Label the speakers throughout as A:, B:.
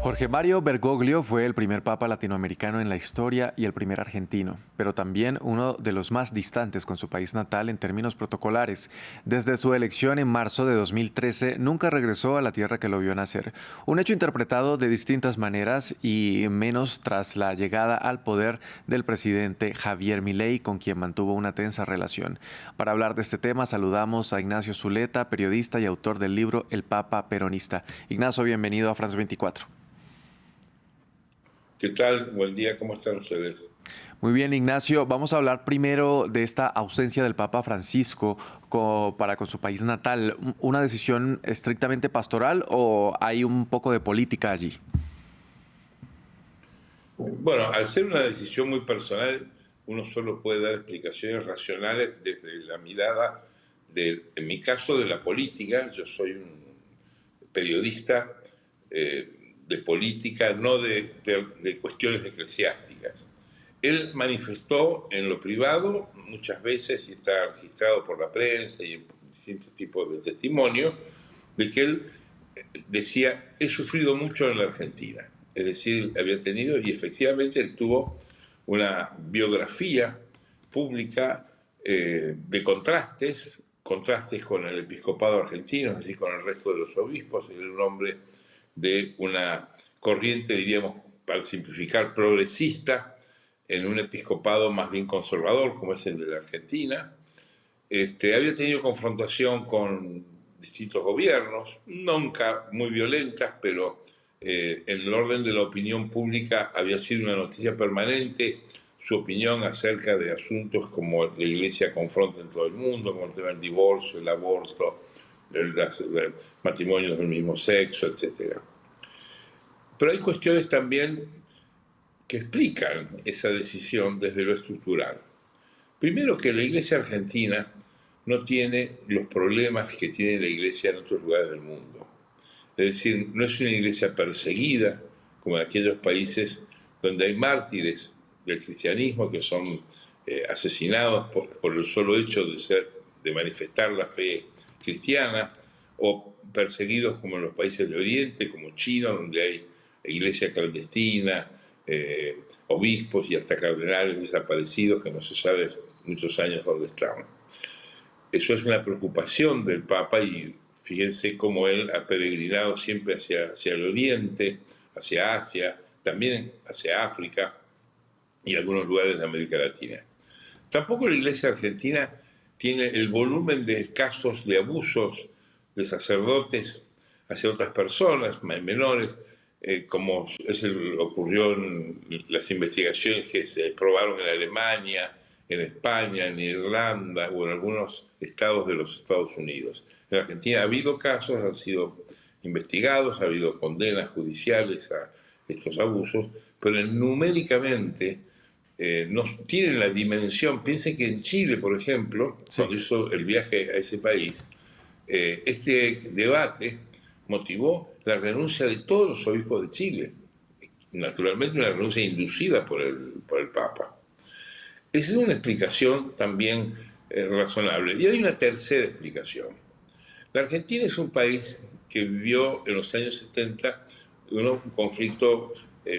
A: Jorge Mario Bergoglio fue el primer papa latinoamericano en la historia y el primer argentino, pero también uno de los más distantes con su país natal en términos protocolares. Desde su elección en marzo de 2013, nunca regresó a la tierra que lo vio nacer. Un hecho interpretado de distintas maneras y menos tras la llegada al poder del presidente Javier Milei, con quien mantuvo una tensa relación. Para hablar de este tema, saludamos a Ignacio Zuleta, periodista y autor del libro El Papa Peronista. Ignacio, bienvenido a France 24.
B: ¿Qué tal? Buen día, ¿cómo están ustedes?
A: Muy bien, Ignacio. Vamos a hablar primero de esta ausencia del Papa Francisco para con su país natal. ¿Una decisión estrictamente pastoral o hay un poco de política allí?
B: Bueno, al ser una decisión muy personal, uno solo puede dar explicaciones racionales desde la mirada en mi caso, de la política. Yo soy un periodista de política, no de cuestiones eclesiásticas. Él manifestó en lo privado muchas veces, y está registrado por la prensa y en distintos tipos de testimonios, de que él decía: he sufrido mucho en la Argentina. Es decir, había tenido, y efectivamente él tuvo una biografía pública de contrastes con el episcopado argentino, es decir, con el resto de los obispos. Él era un hombre de una corriente, diríamos, para simplificar, progresista, en un episcopado más bien conservador, como es el de la Argentina. Había tenido confrontación con distintos gobiernos, nunca muy violentas, pero en el orden de la opinión pública había sido una noticia permanente su opinión acerca de asuntos como la Iglesia confronta en todo el mundo, como el tema del divorcio, el aborto, el matrimonios del mismo sexo, etc. Pero hay cuestiones también que explican esa decisión desde lo estructural. Primero, que la Iglesia argentina no tiene los problemas que tiene la Iglesia en otros lugares del mundo. Es decir, no es una Iglesia perseguida como en aquellos países donde hay mártires del cristianismo que son asesinados por el solo hecho de manifestar la fe cristiana, o perseguidos como en los países de Oriente, como China, donde hay iglesia clandestina, obispos y hasta cardenales desaparecidos que no se sabe muchos años dónde están. Eso es una preocupación del Papa, y fíjense cómo él ha peregrinado siempre hacia el Oriente, hacia Asia, también hacia África y algunos lugares de América Latina. Tampoco la Iglesia argentina tiene el volumen de casos de abusos de sacerdotes hacia otras personas menores, como ocurrió en las investigaciones que se probaron en Alemania, en España, en Irlanda o en algunos estados de los Estados Unidos. En Argentina ha habido casos, han sido investigados, ha habido condenas judiciales a estos abusos, pero numéricamente no tienen la dimensión. Piensen que en Chile, por ejemplo, sí, cuando hizo el viaje a ese país, este debate motivó la renuncia de todos los obispos de Chile. Naturalmente una renuncia inducida por el Papa. Esa es una explicación también razonable. Y hay una tercera explicación. La Argentina es un país que vivió en los años 70 un conflicto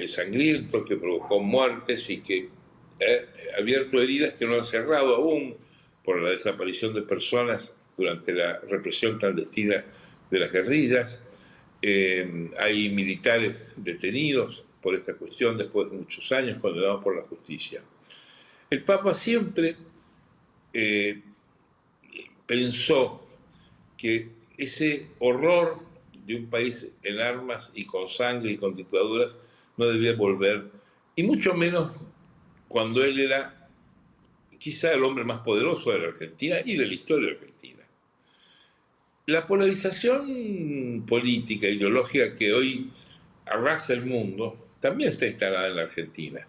B: sangriento que provocó muertes y que ha abierto heridas que no han cerrado aún por la desaparición de personas durante la represión clandestina de las guerrillas. Hay militares detenidos por esta cuestión después de muchos años, condenados por la justicia. El Papa siempre pensó que ese horror de un país en armas y con sangre y con dictaduras no debía volver, y mucho menos cuando él era quizá el hombre más poderoso de la Argentina y de la historia argentina. La polarización política, ideológica que hoy arrasa el mundo, también está instalada en la Argentina.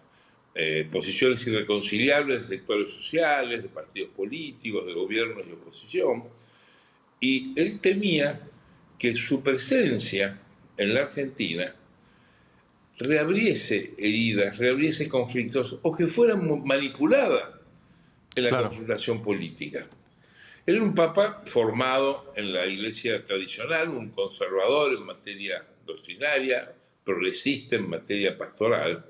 B: Posiciones irreconciliables de sectores sociales, de partidos políticos, de gobiernos y oposición. Y él temía que su presencia en la Argentina reabriese heridas, reabriese conflictos, o que fuera manipulada en la confrontación política. Él era un papa formado en la iglesia tradicional, un conservador en materia doctrinaria, progresista en materia pastoral,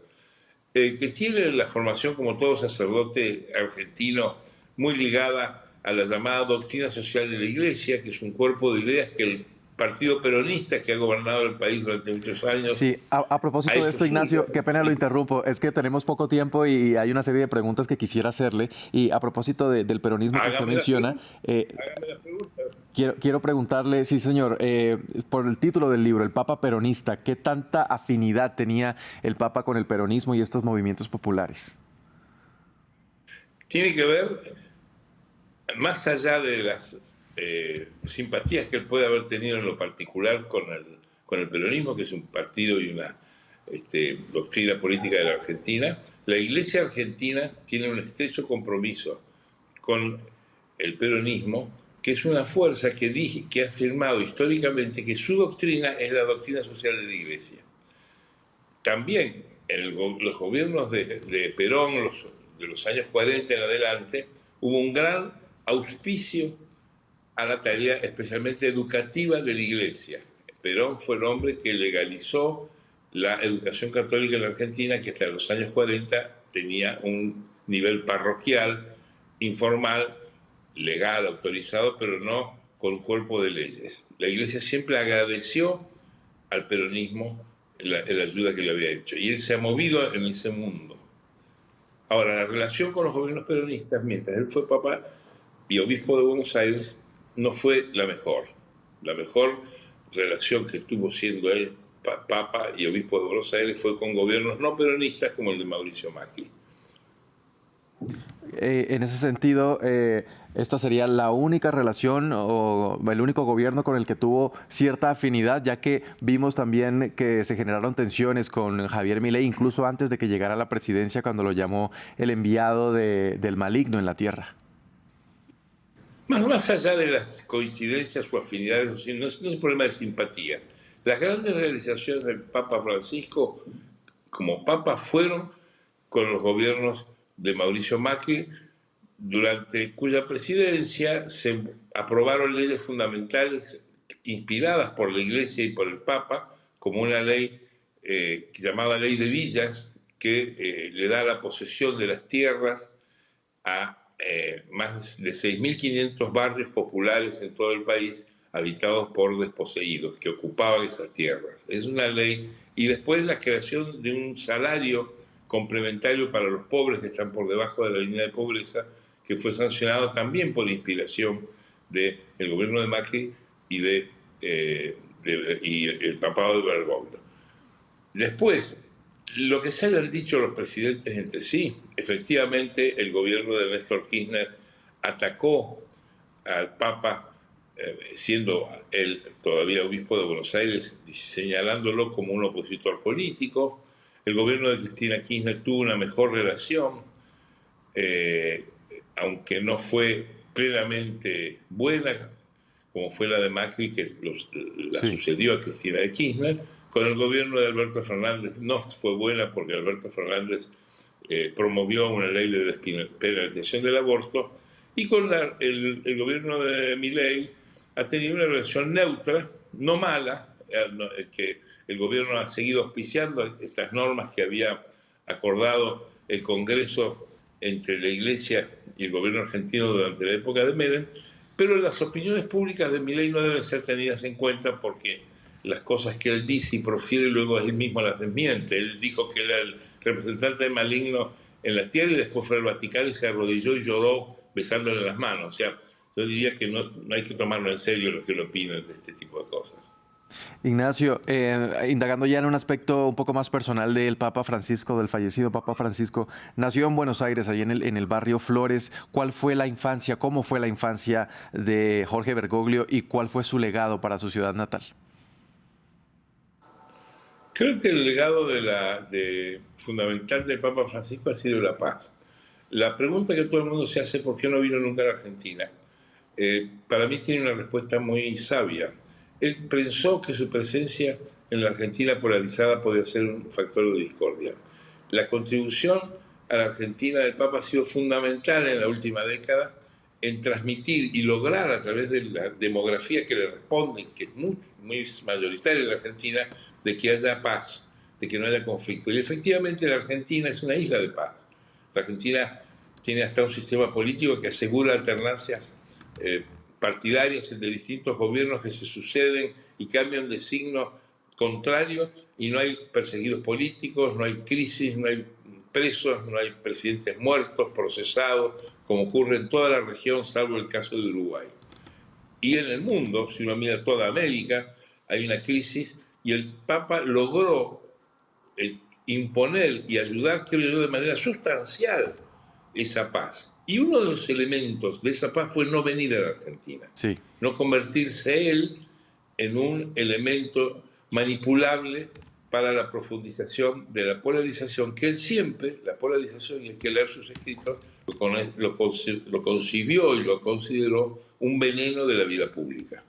B: que tiene la formación, como todo sacerdote argentino, muy ligada a la llamada doctrina social de la Iglesia, que es un cuerpo de ideas que el Partido Peronista, que ha gobernado el país durante muchos años,
A: Sí, a
B: ha
A: propósito de
B: hecho
A: esto,
B: suyo.
A: Ignacio, qué pena lo interrumpo, es que tenemos poco tiempo y hay una serie de preguntas que quisiera hacerle. Y a propósito del peronismo que usted
B: Hágame las
A: menciona,
B: preguntas, hágame las preguntas.
A: quiero preguntarle, sí señor, por el título del libro, El Papa Peronista, ¿qué tanta afinidad tenía el Papa con el peronismo y estos movimientos populares?
B: Tiene que ver, más allá de las simpatías que él puede haber tenido en lo particular con el peronismo, que es un partido y una doctrina política de la Argentina, la Iglesia argentina tiene un estrecho compromiso con el peronismo, que es una fuerza que ha afirmado históricamente que su doctrina es la doctrina social de la Iglesia. También en los gobiernos de Perón, de los años 40 en adelante, hubo un gran auspicio a la tarea especialmente educativa de la Iglesia. Perón fue el hombre que legalizó la educación católica en la Argentina, que hasta los años 40 tenía un nivel parroquial, informal, legal, autorizado, pero no con cuerpo de leyes. La Iglesia siempre agradeció al peronismo la ayuda que le había hecho, y él se ha movido en ese mundo. Ahora, la relación con los gobiernos peronistas, mientras él fue papa y obispo de Buenos Aires, no fue la mejor. La mejor relación que tuvo siendo él papa y obispo de Buenos Aires fue con gobiernos no peronistas como el de Mauricio Macri.
A: En ese sentido, esta sería la única relación o el único gobierno con el que tuvo cierta afinidad, ya que vimos también que se generaron tensiones con Javier Milei, incluso antes de que llegara a la presidencia, cuando lo llamó el enviado del maligno en la tierra.
B: Más allá de las coincidencias o afinidades, no es un problema de simpatía. Las grandes realizaciones del Papa Francisco como Papa fueron con los gobiernos de Mauricio Macri, durante cuya presidencia se aprobaron leyes fundamentales inspiradas por la Iglesia y por el Papa, como una ley llamada Ley de Villas, que le da la posesión de las tierras a más de 6.500 barrios populares en todo el país habitados por desposeídos que ocupaban esas tierras. Es una ley. Y después la creación de un salario complementario para los pobres que están por debajo de la línea de pobreza, que fue sancionado también por inspiración del gobierno de Macri y y el papado de Bergoglio. Después, lo que se hayan dicho los presidentes entre sí, efectivamente el gobierno de Néstor Kirchner atacó al Papa, siendo él todavía obispo de Buenos Aires, señalándolo como un opositor político. El gobierno de Cristina Kirchner tuvo una mejor relación, aunque no fue plenamente buena, como fue la de Macri, que la sucedió a Cristina de Kirchner. Con el gobierno de Alberto Fernández no fue buena, porque Alberto Fernández promovió una ley de despenalización del aborto, y con el gobierno de Milei ha tenido una relación neutra, no mala, que el gobierno ha seguido auspiciando estas normas que había acordado el Congreso entre la Iglesia y el gobierno argentino durante la época de Menem, pero las opiniones públicas de Milei no deben ser tenidas en cuenta, porque las cosas que él dice y profiere luego él mismo las desmiente. Él dijo que era el representante de maligno en la tierra, y después fue al Vaticano y se arrodilló y lloró besándole las manos. O sea, yo diría que no hay que tomarlo en serio lo que él opina de este tipo de cosas.
A: Ignacio, indagando ya en un aspecto un poco más personal del Papa Francisco, del fallecido Papa Francisco, nació en Buenos Aires, ahí en el barrio Flores. ¿Cuál fue la infancia, cómo fue la infancia de Jorge Bergoglio y cuál fue su legado para su ciudad natal?
B: Creo que el legado fundamental del Papa Francisco ha sido la paz. La pregunta que todo el mundo se hace, ¿por qué no vino nunca a la Argentina? Para mí tiene una respuesta muy sabia. Él pensó que su presencia en la Argentina polarizada podía ser un factor de discordia. La contribución a la Argentina del Papa ha sido fundamental en la última década en transmitir y lograr a través de la demografía que le responde, que es muy, muy mayoritaria en la Argentina, de que haya paz, de que no haya conflicto. Y efectivamente la Argentina es una isla de paz. La Argentina tiene hasta un sistema político que asegura alternancias partidarias de distintos gobiernos que se suceden y cambian de signo contrario, y no hay perseguidos políticos, no hay crisis, no hay presos, no hay presidentes muertos, procesados, como ocurre en toda la región, salvo el caso de Uruguay. Y en el mundo, si uno mira toda América, hay una crisis y el Papa logró imponer y ayudar, creo yo, de manera sustancial esa paz. Y uno de los elementos de esa paz fue no venir a la Argentina,
A: Sí.
B: no convertirse él en un elemento manipulable para la profundización de la polarización, que él siempre, la polarización, y hay que leer sus escritos, lo concibió y lo consideró un veneno de la vida pública.